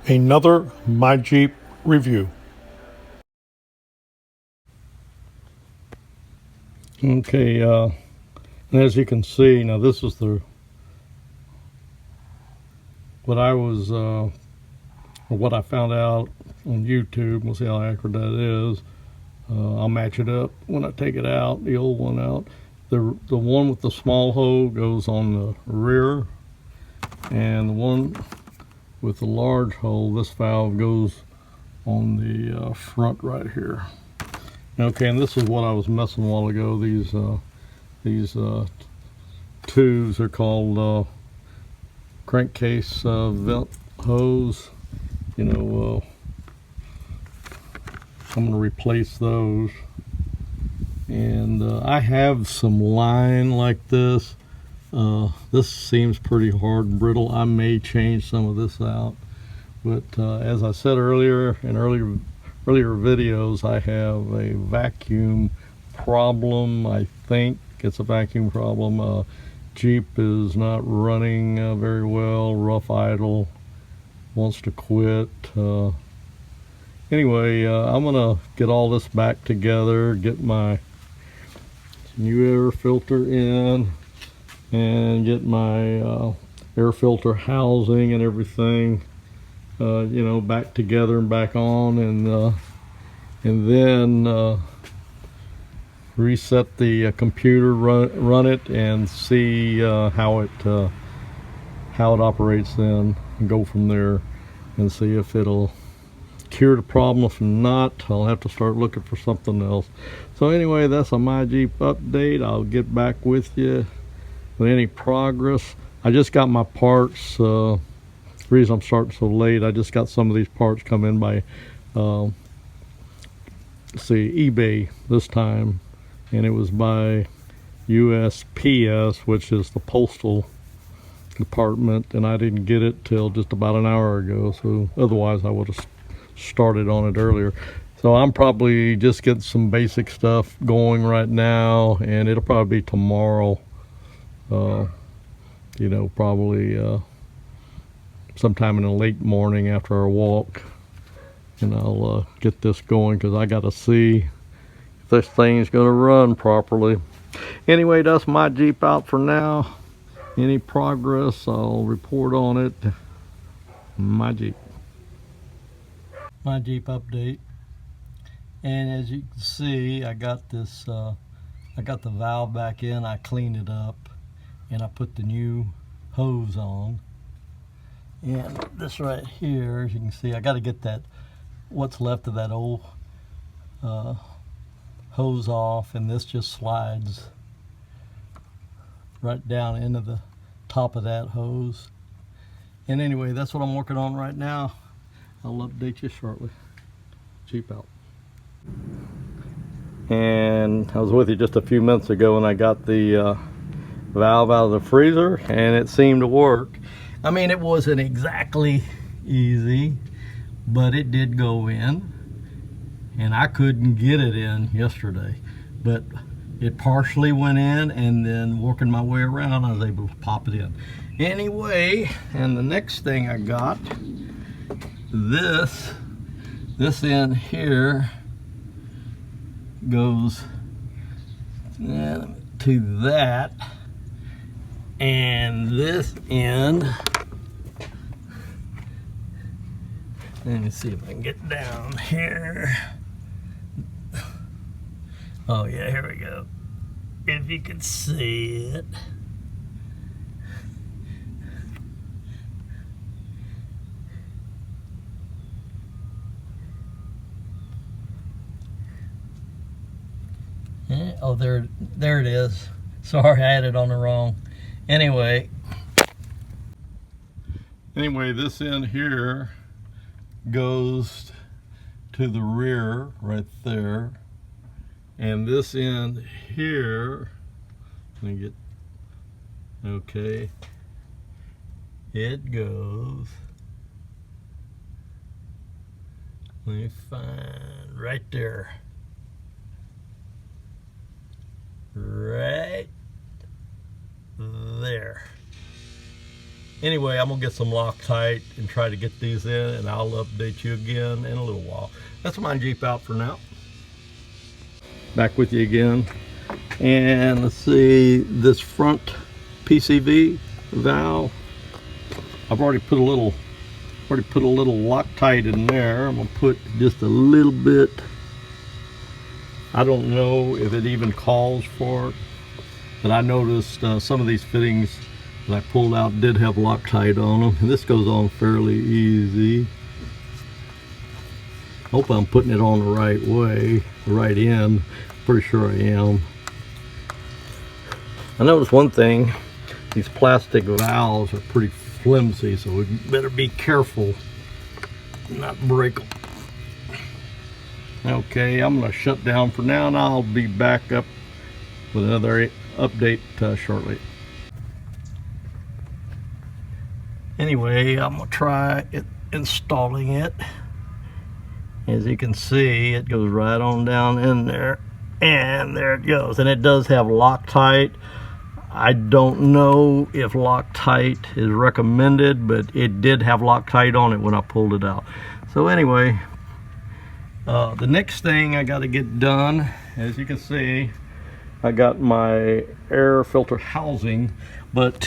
Another My Jeep review. Okay, and as you can see, now this is what I found out on YouTube. We'll see how accurate that is. I'll match it up when I take it out, the old one out. The one with the small hole goes on the rear, and the one with the large hole, this valve goes on the front right here. Okay, and this is what I was messing a while ago. These tubes are called crankcase vent hose. You know, I'm going to replace those. And I have some line like this. This seems pretty hard and brittle. I may change some of this out. But as I said earlier in earlier videos, I have a vacuum problem. I think it's a vacuum problem. Jeep is not running very well, rough idle, wants to quit. Anyway, I'm gonna get all this back together, get my new air filter in, and get my air filter housing and everything you know, back together and back on, and then reset the computer, run it, and see how it operates then, and go from there and see if it'll cure the problem. If not, I'll have to start looking for something else. So anyway, that's a My Jeep update. I'll get back with you with any progress. I just got my parts. The reason I'm starting so late, I just got some of these parts come in by eBay this time, and it was by USPS, which is the postal department, and I didn't get it till just about an hour ago, so otherwise I would have started on it earlier. So I'm probably just getting some basic stuff going right now, and it'll probably be tomorrow, you know, probably sometime in the late morning after our walk, and I'll get this going, because I got to see if this thing's going to run properly. Anyway, that's my Jeep out for now. Any progress, I'll report on it. My Jeep update. And as you can see, I got this I got the valve back in. I cleaned it up, and I put the new hose on. And this right here, as you can see, I got to get that, what's left of that old hose off, and this just slides right down into the top of that hose. And anyway, that's what I'm working on right now. I'll update you shortly. Jeep out. And I was with you just a few minutes ago, and I got the valve out of the freezer, and it seemed to work. I mean, it wasn't exactly easy, but it did go in, and I couldn't get it in yesterday, but it partially went in, and then working my way around, I was able to pop it in. Anyway, and the next thing I got, this end here goes to that, and this end, let me see if I can get down here. Oh yeah, here we go. If you can see it. Oh, there it is. Sorry, I had it on the wrong. Anyway, this end here goes to the rear right there, and this end here, let me get, okay, it goes, let me find, right there. Right there. Anyway, I'm gonna get some Loctite and try to get these in, and I'll update you again in a little while. That's my Jeep out for now. Back with you again. And let's see, this front PCV valve, I've already put a little Loctite in there. I'm gonna put just a little bit. I don't know if it even calls for it, but I noticed some of these fittings that I pulled out did have Loctite on them, and this goes on fairly easy. Hope I'm putting it on the right way, the right end. Pretty sure I am. I noticed one thing, these plastic valves are pretty flimsy, so we better be careful not break them. Okay, I'm gonna shut down for now, and I'll be back up with another update shortly. Anyway, I'm gonna try installing it. As you can see, it goes right on down in there, and there it goes. And it does have Loctite. I don't know if Loctite is recommended, but it did have Loctite on it when I pulled it out. So anyway, the next thing I got to get done, as you can see, I got my air filter housing, but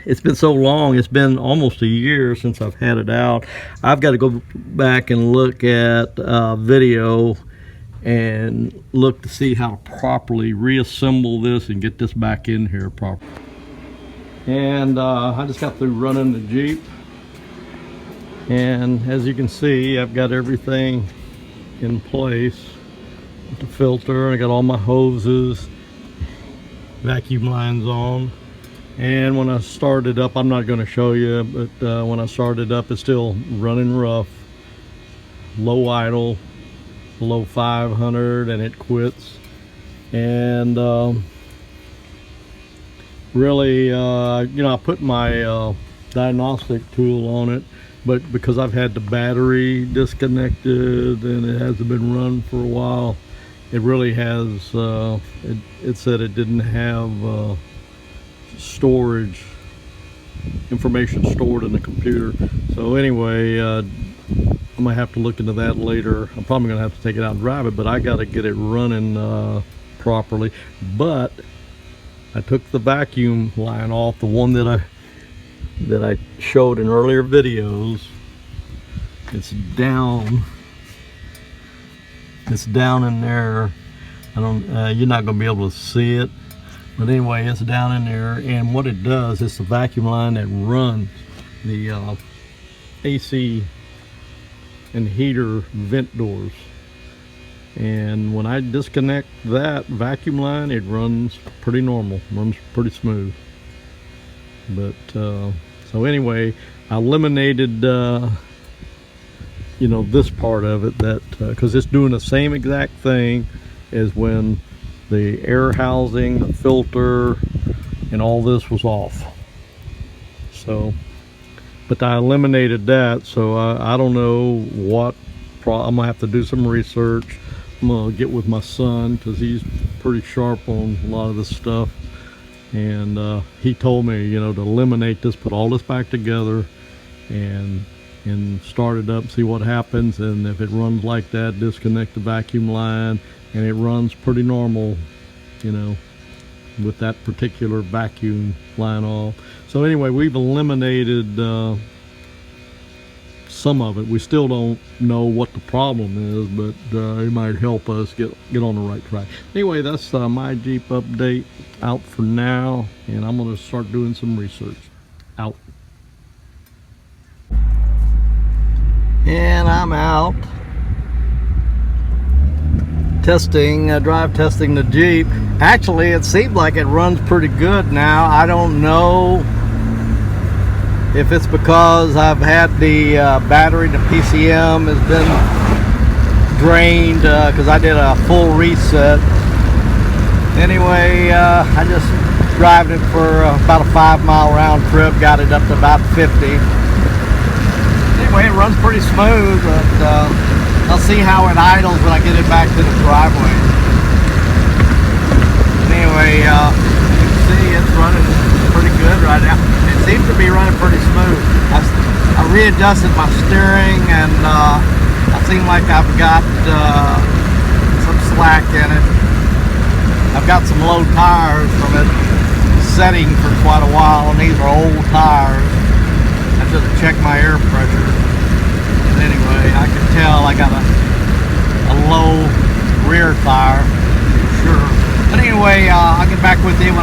it's been so long, it's been almost a year since I've had it out. I've got to go back and look at video and look to see how to properly reassemble this and get this back in here properly. And I just got through running the Jeep, and as you can see, I've got everything in place with the filter. I got all my hoses, vacuum lines on. And when I started up, I'm not going to show you, but when I started up, it's still running rough, low idle, below 500, and it quits. And really, you know, I put my diagnostic tool on it, but because I've had the battery disconnected and it hasn't been run for a while, it really has, it said it didn't have storage information stored in the computer. So anyway, I'm gonna have to look into that later. I'm probably gonna have to take it out and drive it, but I got to get it running properly. But I took the vacuum line off, the one that I showed in earlier videos. It's down in there. I don't you're not gonna be able to see it, but anyway, it's down in there. And what it does, it's the vacuum line that runs the AC and heater vent doors. And when I disconnect that vacuum line, it runs pretty normal, runs pretty smooth. But so anyway, I eliminated you know, this part of it, that because it's doing the same exact thing as when the air housing, the filter, and all this was off. So, but I eliminated that, so I don't know what I'm gonna have to do some research. I'm gonna get with my son, because he's pretty sharp on a lot of this stuff, and he told me, you know, to eliminate this, put all this back together, and start it up, see what happens. And if it runs like that, disconnect the vacuum line, and it runs pretty normal, you know, with that particular vacuum line off. So anyway, we've eliminated some of it. We still don't know what the problem is, but it might help us get on the right track. Anyway, that's my Jeep update out for now, and I'm going to start doing some research. Out. And I'm out testing, drive testing the Jeep. Actually, it seems like it runs pretty good now. I don't know if it's because I've had the battery, the PCM has been drained, because I did a full reset. Anyway, I just drove it for about a 5-mile round trip, got it up to about 50. Anyway, it runs pretty smooth, but I'll see how it idles when I get it back to the driveway. Anyway, you can see it's running pretty good right now. It seems to be running pretty smooth. I readjusted my steering, and I seem like I've got some slack in it. I've got some low tires from it setting for quite a while, and these are old tires. I should have checked my air pressure. But anyway, I can tell I got a low rear tire for sure. But anyway, I'll get back with you when